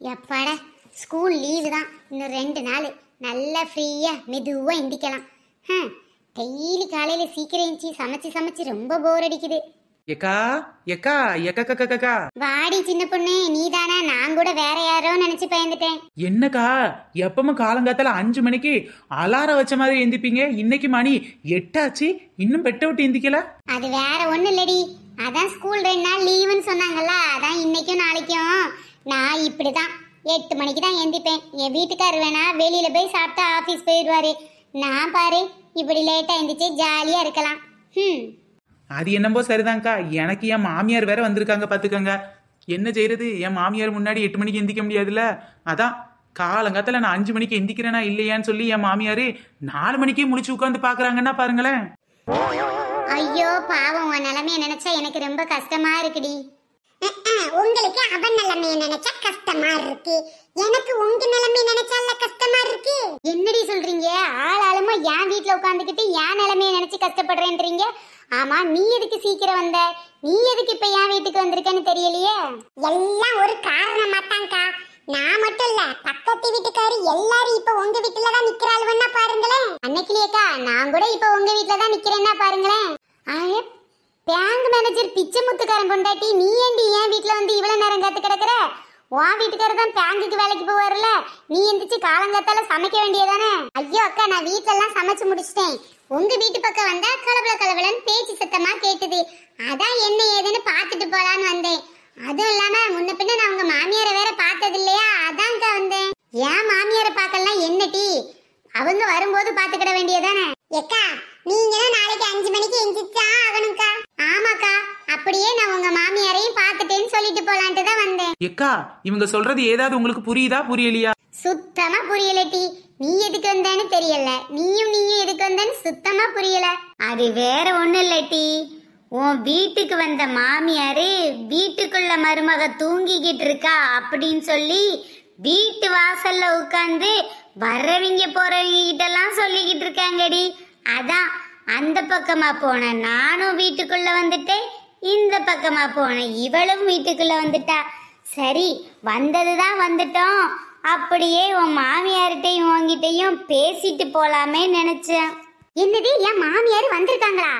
எப்பாடா school leave தான், இன்னும் 2 நாள் நல்லா ஃப்ரீயா மெதுவா எந்திக்கலாம். டெய்லி காலையில சீக்கிரம் எந்திச்சு சமைச்சு சமைச்சு ரொம்ப போர் அடிக்குது. எக்கா எக்கா எக்கா கக்கா கக்கா வாடி சின்ன பொண்ணு, நீதானா? நான் கூட வேற யாரோ நினைச்சு பயந்துட்டேன். என்னக்கா எப்பவும் காலங்காத்தால 5 மணிக்கு அலாரம் வச்ச மாதிரி எந்திப்பீங்க, இன்னைக்கு மணி 8 ஆச்சு, இன்னும் பெட்ட விட்டு எந்திக்கல? அது வேற ஒண்ணு இல்லடி, அதான் ஸ்கூல் 2 நாள் லீவுன்னு சொன்னாங்கல்ல, அதான் இன்னைக்கும் நாளைக்கும் நான் இப்படிதான் 8 மணிக்கு தான் எந்திப்பேன். என் வீட்டுக்காரர் வேணா வெளியில போய் சாப்பிட்டா ஆபீஸ் போயிடுவாரு. நான் பாரு இப்படி லேட்டா எந்திரிச்சு ஜாலியா இருக்கலாம். அது என்னம்போ சரிதான்க்கா, எனக்கு என் மாமியார் வேற வந்திருக்காங்க பாத்துக்கங்க. என்ன செய்யறது, என் மாமியார் முன்னாடி 8 மணிக்கு எந்திக்க முடியாதுல்ல. அதான் காலங்காத்தால நான் 5 மணிக்கு எந்திக்கிறேனா இல்லையான்னு சொல்லி என் மாமியாரு 4 மணிக்கே முடிச்சு உட்காந்து பாக்குறாங்கன்னா பாருங்களேன். ஐயோ பாவம், உன் நிலைமைய நினைச்சா எனக்கு ரொம்ப கஷ்டமா இருக்குடி. உங்களுக்கு அவன் நிலைமைய நினைச்சா கஷ்டமா இருக்கு, எனக்கு உங்க நிலைமைய நினைச்சால கஷ்டமா இருக்கு. என்னடி சொல்றீங்க? ஆளாளுமா என் வீட்டுல உட்காந்துக்கிட்டு என் நிலைமைய நினைச்சு கஷ்டப்படுறேன்றீங்க. ஆமா, நீ எதுக்கு சீக்கிரம் வந்த? நீ எதுக்கு இப்ப என் வீட்டுக்கு வந்திருக்கன்னு தெரியலையே. எல்லாம் ஒரு காரணமா தான்க்கா. நான் மட்டும் இல்ல, பக்கத்து வீட்டுக்காரி எல்லாரும் இப்ப உங்க வீட்டுலதான் நிக்கிறாள்வன்னா பாருங்களேன். அன்னைக்கிலேக்கா நான் கூட இப்ப உங்க வீட்டுலதான் நிக்கிறேன்னா பாருங்களேன். பேங்க் மேனேஜர் பிச்சை முத்துக்காரன் பொண்டாட்டி, நீ ஏண்டி என் வீட்டுல வந்து இவ்வளவு நேரம் காத்து கிடக்குற? உன் வீட்டுக்காரர் தான் பேங்குக்கு வேலைக்கு போவார்ல, நீ எந்திரிச்சு காலங்காத்தால சமைக்க வேண்டியதானே? ஐயோ அக்கா, நான் வீட்டுல எல்லாம் சமைச்சு முடிச்சிட்டேன். உங்க வீட்டு பக்கம் வந்தா கலவல கலவலன்னு பேச்சு சத்தமா கேட்டுது, அதான் என்ன ஏதுன்னு பாத்துட்டு போலான்னு வந்தேன். அதுவும் இல்லாம முன்ன பின்ன நான் உங்க மாமியாரை வேற பார்த்தது இல்லையா, அதான்க்கா வந்தேன். ஏன் மாமியாரை பார்க்கலாம் என்ன டீ, அவங்க வரும்போது பாத்துக்கிட வேண்டியதானே. எக்கா நீங்க நாளைக்கு 5 மணிக்கு எந்திரிச்சா ஆகணும்க்கா. ஆமாக்கா, அப்படியே நான் உங்க மாமியாரையும் பார்த்துட்டேன்னு சொல்லிட்டு போலான்ட்டு தான் வந்தேன். எக்கா இவங்க சொல்றது ஏதாவது உங்களுக்கு புரியுதா புரியலையா? சுத்தமா புரியல டி, நீ எதுக்கு வந்தேன்னு தெரியல, நீயும் எதுக்கு வந்தேன்னு சுத்தமா புரியல. அது வேற ஒண்ணு இல்ல டி, உன் வீட்டுக்கு வந்த மாமியாரு வீட்டுக்குள்ள மருமக தூங்கிக்கிட்டு இருக்கா அப்படின்னு சொல்லி வீட்டு வாசல்ல உட்கார்ந்து வர்றவங்க போறவங்க கிட்ட எல்லாம் சொல்லிக்கிட்டு இருக்காங்கடி. அதான் அந்த பக்கமா போன நானும் வீட்டுக்குள்ள வந்துட்டேன், இந்த பக்கமா போன இவளும் வீட்டுக்குள்ள வந்துட்டா. சரி வந்ததுதான் வந்துட்டோம், அப்படியே உன் மாமியார்கிட்டையும் உங்ககிட்டையும் பேசிட்டு போலாமே நினைச்சேன். என்னது, என் மாமியார் வந்திருக்காங்களா?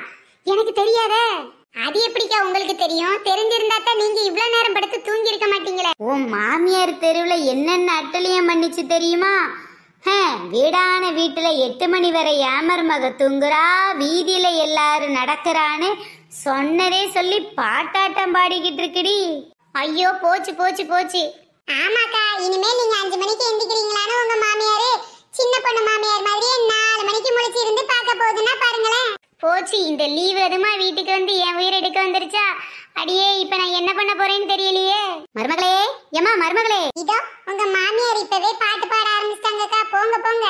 எனக்கு தெரியாதே. அது எப்படிக்கா உங்களுக்கு தெரியும்? தெரிஞ்சிருந்தா தான் நீங்க இவ்வளவு நேரம் படுத்து தூங்கி இருக்க மாட்டீங்களே. உன் மாமியார் தெருவுல என்னென்ன அட்டலியம் பண்ணிச்சு தெரியுமா? வீடான வீட்டுல 8 மணி வரை ஏமர் மக தூங்குறா, வீதியில எல்லாரும் நடக்கிறான்னு சொன்னதே சொல்லி பாட்டாட்டம் பாடிக்கிட்டு இருக்குடி. ஐயோ போச்சு போச்சு போச்சு. ஆமாக்கா, இனிமேல் நீங்க 5 மணிக்கு எந்திக்கிறீங்களான்னு உங்க மாமியாரு சின்ன பொண்ணு மாமியார் மாதிரியே 4 மணிக்கு முழிச்சு இருந்து பார்க்க போகுதுன்னா பாருங்களேன். போச்சு, இந்த லீவ் அதுமா வீட்டுக்கு வந்து என் உயிர் எடுக்க வந்துருச்சா? அடியே இப்ப நான் என்ன பண்ண போறேன்னு தெரியலையே. மருமகளே, ஏமா மருமகளே, இதோ உங்க மாமியார் இப்பவே பாட்டு பாட ஆரம்பிச்சிட்டாங்கக்கா, போங்க போங்க.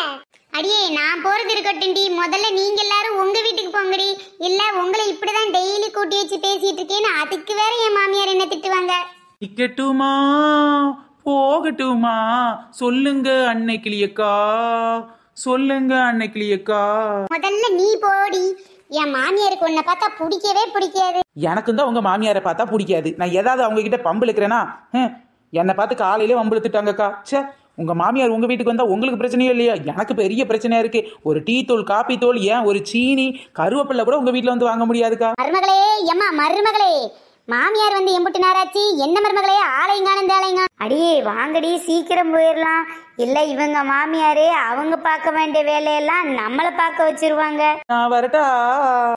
அடியே நான் போறது இருக்கட்டும்டி, முதல்ல நீங்க எல்லாரும் உங்க வீட்டுக்கு போங்கடி. இல்ல உங்களை இப்படிதான் டெய்லி கூட்டி வச்சு பேசிட்டு இருக்கேன்னு அதுக்கு வேற என் மாமியார் என்ன திட்டுவாங்க. டிக்கெட்டுமா போகட்டுமா, சொல்லுங்க அன்னைக்கிளியக்கா, சொல்லுங்க அன்னைக்கிளியக்கா. முதல்ல நீ போடி, என் மாமியாருக்கு உன்னை பார்த்தா பிடிக்கவே பிடிக்காது. எனக்கும் தான் உங்க மாமியாரை பார்த்தா பிடிக்காது. நான் ஏதாவது அவங்க கிட்ட பம்பு இழுக்கிறேன்னா என்னை பார்த்து காலையிலே வம்பு இழுத்துட்டாங்கக்கா. சே, உங்க மாமியார் உங்க வீட்டுக்கு வந்தா உங்களுக்கு பிரச்சனையே இல்லையா? எனக்கு பெரிய பிரச்சனையா இருக்கு. ஒரு டீ தூள் காப்பி தூள், ஏன் ஒரு சீனி கருவேப்பிலை கூட உங்க வீட்டுல வந்து வாங்க முடியாதுக்கா. மருமகளே, எம்மா மருமகளே, மாமியார் வந்து எம்புட்டு நேராச்சு, என்ன மருமகளே ஆளைங்கான அடியே வாங்கடி, சீக்கிரம் போயிடலாம். இல்ல இவங்க மாமியாரே அவங்க பார்க்க வேண்டிய வேலையெல்லாம் நம்மள பார்க்க வச்சிருவாங்க. நான் வரட்டா?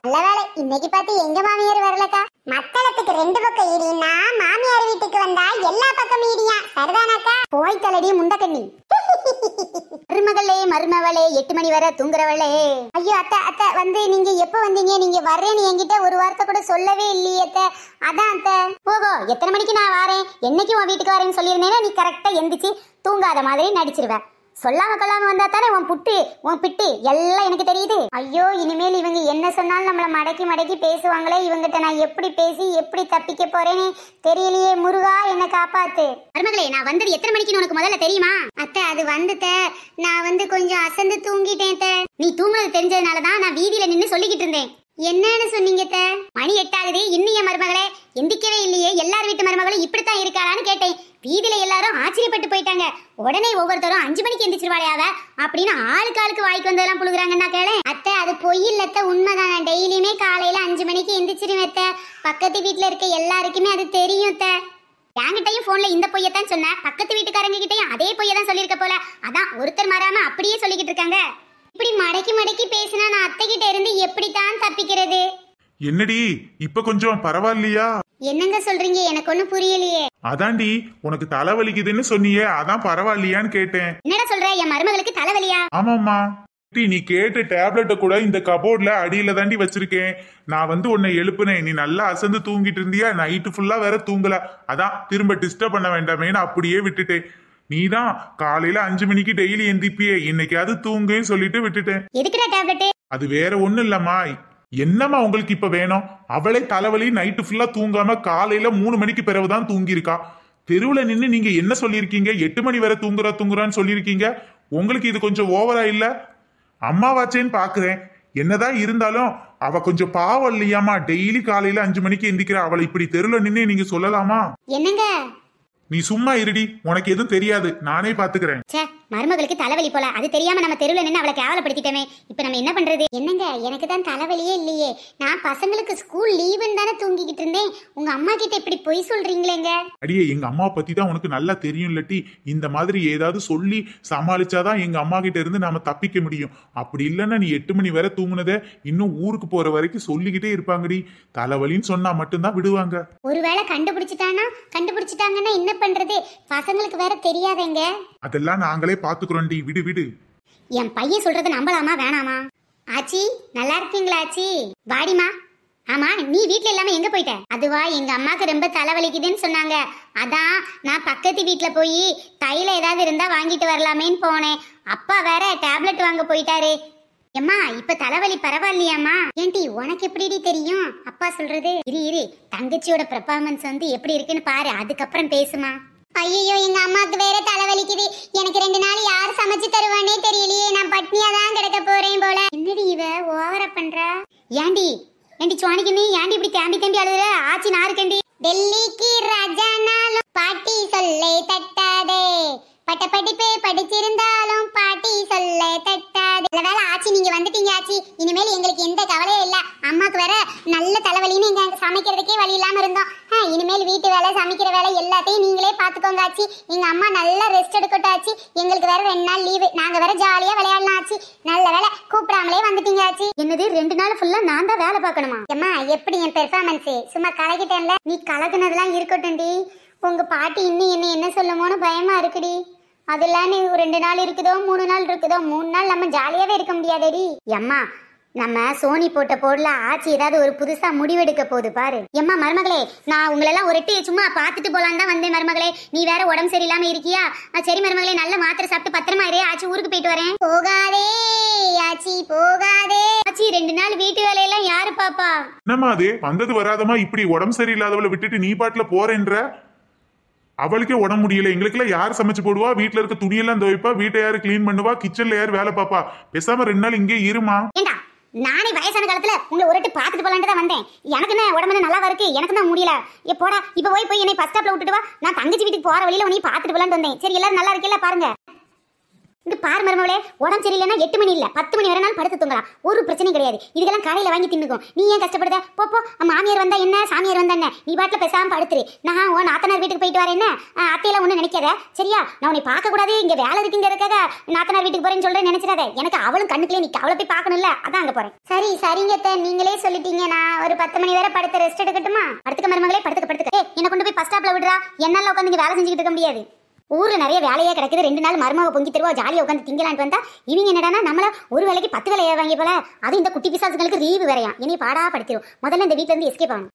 நல்ல வேலை இன்னைக்கு பார்த்து எங்க மாமியார் வரலக்கா. மத்தளத்துக்கு 2 பக்கம் ஈடினா மாமியார் வீட்டுக்கு வந்தா எல்லா பக்கம் ஈடியா, சரிதானாக்கா? போய் தலடி முண்டக்கண்ணி. மருமகளே மருமவளே, 8 மணி வரை தூங்குறவளே. ஐயோ அத்தை அத்தை, வந்து நீங்க எப்ப வந்தீங்க? நீங்க வர்றேன்னு என்கிட்ட ஒரு வார்த்தை கூட சொல்லவே இல்லையே அத்தை. அதான் அத்தை, போகோ எத்தனை மணிக்கு நான் வரேன், என்னைக்கு உன் வீட்டுக்கு வரேன்னு சொல்லியிருந்தேன்னா நீ கரெக்டா எந்திரிச்சு தூங்காத மாதிரி நடிச்சிருவேன். சொல்லாம கொள்ளாம வந்தா தானே உன் பிட்டு எல்லாம் எனக்கு தெரியுது. ஐயோ இனிமேல் இவங்க என்ன சொன்னாலும் நம்மள மடக்கி மடக்கி பேசுவாங்களே, இவங்கிட்ட நான் எப்படி பேசி எப்படி தப்பிக்க போறேன்னு தெரியலையே. முருகா என்ன காப்பாத்து. மருமகளே, நான் வந்தது எத்தனை மணிக்கு உனக்கு முதல்ல தெரியுமா? அத்தை அது வந்துட்ட, நான் வந்து கொஞ்சம் அசந்து தூங்கிட்டேன். நீ தூங்குறது தெரிஞ்சதுனாலதான் நான் வீதியில நின்னு சொல்லிக்கிட்டு இருந்தேன். என்னன்னு சொன்னீங்க? மணி 8 ஆகுது, இன்னும் என் மருமகளே எந்திக்கவே இல்லையே, எல்லார் வீட்டு மருமகளும் இப்படித்தான் இருக்காளான்னு கேட்டேன். வீதியில எல்லாரும் ஆச்சரியப்பட்டு போயிட்டாங்க. உடனே ஒவ்வொருத்தரும் 5 மணிக்கு எந்திரிச்சிருவாளையாவ அப்படின்னு ஆளுக்கு ஆளுக்கு வாய்க்கு வந்ததெல்லாம் புழுகுறாங்கன்னா கேளு. அத்தை அது பொய் இல்லத்த, உண்மைதான். டெய்லியுமே காலையில 5 மணிக்கு எந்திரிச்சிருவேத்த. பக்கத்து வீட்டுல இருக்க எல்லாருக்குமே அது தெரியும். என்கிட்டயும் போன்ல இந்த பொய்யத்தான் சொன்னேன், பக்கத்து வீட்டுக்காரங்க கிட்டயும் அதே பொய்யதான் சொல்லியிருக்க போல. அதான் ஒருத்தர் மாறாம அப்படியே சொல்லிக்கிட்டு இருக்காங்க. இப்படி மடக்கி மடக்கி பேசினா நான் அத்தை கிட்ட இருந்து எப்படித்தான் தப்பிக்கிறது? என்னடி இப்ப கொஞ்சம் பரவாயில்லையா? என்னங்க சொல்றீங்க? எனக்கு ஒண்ணும் புரியலையே. அதான்டி உனக்கு தலைவலிக்குதுன்னு சொன்னியே, அதான் பரவாயில்லையான்னு கேட்டேன். என்னடா சொல்ற? என் மருமகளுக்கு தலைவலியா? ஆமாம்மா, நீ கேட்ட டேப்லெட்டை கூட இந்த கபோர்ட்ல அடியில தாண்டி வச்சிருக்கேன். நான் உன்னை எழுப்புனேன், நீ நல்லா அசந்து தூங்கிட்டு இருந்தியா, நைட்டு ஃபுல்லா வேற தூங்கல. அதான் திரும்ப டிஸ்டர்ப் பண்ண வேண்டாமேன்னு அப்படியே விட்டுட்டேன். நீதான் காலையில 5 மணிக்கு டெய்லி எந்திப்பியே, இன்னைக்காவது தூங்குன்னு சொல்லிட்டு விட்டுட்டேன். எதுக்குடா டேப்லெட்? அது வேற ஒண்ணும் இல்லம்மா. என்னம்மா உங்களுக்கு இப்ப வேணும்? அவளே தலைவலி, நைட்டு ஃபுல்லா தூங்காம காலையில 3 மணிக்கு பிறகுதான் தூங்கியிருக்கா. தெருவுல நின்று நீங்க என்ன சொல்லியிருக்கீங்க? 8 மணி வரை தூங்குறான்னு சொல்லியிருக்கீங்க. உங்களுக்கு இது கொஞ்சம் ஓவரா இல்ல? அம்மாவாச்சேன்னு பாக்குறேன். என்னதான் இருந்தாலும் அவ கொஞ்சம் பாவம் இல்லையாமா? டெய்லி காலையில 5 மணிக்கு எந்திக்கிற அவளை இப்படி தெருவுல நின்று நீங்க சொல்லலாமா? என்னங்க நீ சும்மா இருடி, உனக்கு எதுவும் தெரியாது, நானே பாத்துக்கிறேன். மருமகளுக்கு தலைவலி போல, அது தெரியாம நம்ம தெருவுல நின்று அவளை கேவலப்படுத்திட்டோமே. இப்ப நம்ம என்ன பண்றது? என்னங்க எனக்கு தான் தலைவலியே இல்லையே, நான் பசங்களுக்கு ஸ்கூல் லீவுன்னு தானே தூங்கிக்கிட்டு இருந்தேன். உங்க அம்மா கிட்ட இப்படி பொய் சொல்றீங்களேங்க? அடியே, எங்க அம்மா பத்தி தான் உனக்கு நல்லா தெரியும் இல்லட்டி. இந்த மாதிரி ஏதாவது சொல்லி சமாளிச்சாதான் எங்க அம்மா கிட்ட இருந்து நாம தப்பிக்க முடியும். அப்படி இல்லைன்னா நீ 8 மணி வரை தூங்குனத இன்னும் ஊருக்கு போற வரைக்கும் சொல்லிக்கிட்டே இருப்பாங்கடி. தலைவலின்னு சொன்னா மட்டும்தான் விடுவாங்க. ஒருவேளை கண்டுபிடிச்சிட்டாங்கன்னா என்ன பண்றது? பசங்களுக்கு வேற தெரியாதேங்க. அதெல்லாம் நாங்களே பாத்துக்கிறோம்டி, விடு விடு. என் பையன் சொல்றதை நம்பலாமா வேணாமா? ஆச்சி நல்லா இருக்கீங்களா? ஆச்சி வாடிமா. ஆமா, நீ வீட்டுல இல்லாம எங்க போயிட்ட? அதுவா, எங்க அம்மாக்கு ரொம்ப தலைவலிக்குதுன்னு சொன்னாங்க. அதான் நான் பக்கத்து வீட்டுல போய் தைல ஏதாவது இருந்தா வாங்கிட்டு வரலாமேன்னு போனேன். அப்பா வேற டேப்லெட் வாங்க போயிட்டாரு. எம்மா இப்ப தலைவலி பரவாயில்லையாமா? ஏன்டி உனக்கு எப்படி தெரியும் அப்பா சொல்றது? இரு தங்கச்சியோட பெர்ஃபார்மன்ஸ் எப்படி இருக்குன்னு பாரு, அதுக்கப்புறம் பேசுமா. ஐயோ, எங்க அம்மாக்கு வேற தலைவலிக்குது. எனக்கு 2 நாள் யார் சமைச்சு தருவானே தெரியலையே. நான் பட்னியா தான் கிடக்க போறேன் போல. என்னடி இவ ஓவரா பண்றா? ஏண்டி சுவானிக்கு நீ ஏண்டி இப்படி தேம்பி அழுகுற? ஆச்சி நாருக்கண்டி. டெல்லிக்கு ராஜானாலும் பாட்டி சொல்லை தட்டாதே, பட்ட படிப்பே படிச்சிருந்தாலும் பாட்டி சொல்ல தட்டாது. வேலை ஆச்சி, நீங்க வந்துட்டீங்க ஆச்சி. இனிமேல் எங்களுக்கு எந்த கவலையும் இல்ல. அம்மாக்கு வேற நல்ல தலைவலின்னு எங்க சமைக்கிறதுக்கே வழி இல்லாம இருந்தோம். இனிமேல் வீட்டு வேலை, சமைக்கிற வேலை எல்லாத்தையும் நீங்களே பாத்துக்கோங்க ஆச்சி. எங்க அம்மா நல்லா ரெஸ்ட் எடுக்கட்டும் ஆச்சி. எங்களுக்கு வேற 2 நாள் லீவு, நாங்க வேற ஜாலியா விளையாடலாம் ஆச்சி. நல்ல வேலை கூப்பிடாமலே வந்துட்டீங்க ஆச்சி. என்னது 2 நாள் ஃபுல்லா நான் தான் வேலை பார்க்கணுமா? அம்மா எப்படி என் பெர்ஃபார்மன்ஸ்? சும்மா கலக்கிட்டேன்ல. நீ கலக்குனதெல்லாம் இருக்கட்டும்டி. உங்க பாட்டி இன்னும் என்ன சொல்லுமோன்னு பயமா இருக்குடி. அதெல்லாம் நீ 2 நாள் இருக்குதோ 3 நாள் இருக்குதோ, 3 நாள் நம்ம ஜாலியாவே இருக்க முடியாதேடி. எம்மா நம்ம சோனி போட்ட போடல ஆச்சி ஏதாவது ஒரு புதுசா முடிவெடுக்க போகுது பாரு. எம்மா மருமகளே, நான் உங்களெல்லாம் ஒருட்டி சும்மா பார்த்துட்டு போலான்னு தான் வந்தேன் மருமகளே. நீ வேற உடம்பு சரியில்லாம இருக்கியா? சரி மருமகளே, நல்ல மாத்திரை சாப்பிட்டு பத்திரமா இரு. ஆச்சி ஊருக்கு போயிட்டு வரேன். போகாதே ஆச்சி, போகாதே ஆச்சி. 2 நாள் வீட்டு வேலையெல்லாம் யாரு பாப்பா? என்னம்மா அது வந்தது வராதமா இப்படி உடம்பு சரியில்லாதவளை விட்டுட்டு நீ பாட்டுல போறேன்ற? அவளுக்கே உடம்பு முடியல, எங்களுக்குலாம் யார் சமைச்சு போடுவா? வீட்டுல இருக்க துணியெல்லாம் துவைப்பா, வீட்டை யாரு கிளீன் பண்ணுவா, கிச்சன்ல யாரு வேலை பாப்பா? பேசாம 2 நாள் இங்கே இருமா. நானே வயசான காலத்துல உங்களை ஒருட்டு பாத்துட்டு போலான்னு தான் வந்தேன். எனக்கு என்ன உடம்பு நல்லா இருக்கு, எனக்கு தான் முடியல. போடா, இப்ப போய் என்னை பஸ் ஸ்டாப்ல விட்டுட்டு வா. நான் தங்கச்சி வீட்டுக்கு போற வழியில உன்னை பாத்துட்டு போலான்னு வந்தேன். சரி, எல்லாரும் நல்லா இருக்கீங்களா பாருங்க. இந்த பாரு மருமகளே, உடம்பு சரியில்லைன்னா 8 மணி இல்ல 10 மணி வரை நாள் படுத்து தூங்கலாம், ஒரு பிரச்சனையும் கிடையாது. இதுக்கெல்லாம் கடையில வாங்கி தின்னுக்கும். நீ ஏன் கஷ்டப்படுத? போ, மாமியார் வந்தா என்ன, சாமியார் வந்தா என்ன, நீ பாட்டுல பேசாம படுத்துரு. நான் உன் நாத்தனார் வீட்டுக்கு போயிட்டு வரேன். என்ன அத்தையெல்லாம் ஒண்ணு நினைக்காத சரியா? நான் உன்னை பார்க்க கூடாது, இங்க வேலை இருக்குங்க இருக்காத நாத்தனார் வீட்டுக்கு போறேன்னு சொல்றேன் நினைச்சிடாத. எனக்கு அவளும் கண்ணுக்குள்ளே நிக்க, அவளை போய் பார்க்கணும்ல, அதான் அங்க போறேன். சரி சரிங்க, நீங்களே சொல்லிட்டீங்க. நான் ஒரு 10 மணி வரை படுத்து ரெஸ்ட் எடுக்கட்டுமா? படுத்துக்க மருமகளே, படுத்துக்க. என்ன கொண்டு போய் பஸ் ஸ்டாப்ல விடுறா. என்னால உட்காந்து வேலை செஞ்சுக்கிட்டு இருக்க முடியாது. ஊர்ல நிறைய வேலையா கிடக்குது. 2 நாள் மருமக பொங்கி தருவா, ஜாலியா உட்காந்து திங்கலான்னு வந்தா இவங்க என்னடானா நம்மள ஒரு வேலைக்கு 10 வேலையா வாங்கி போல. அது இந்த குட்டி பிசாசுகளுக்கு ரீவு வேறையா. இனி பாடா படுத்திரும். முதல்ல இந்த வீட்டுல இருந்து எஸ்கேப் ஆகணும்.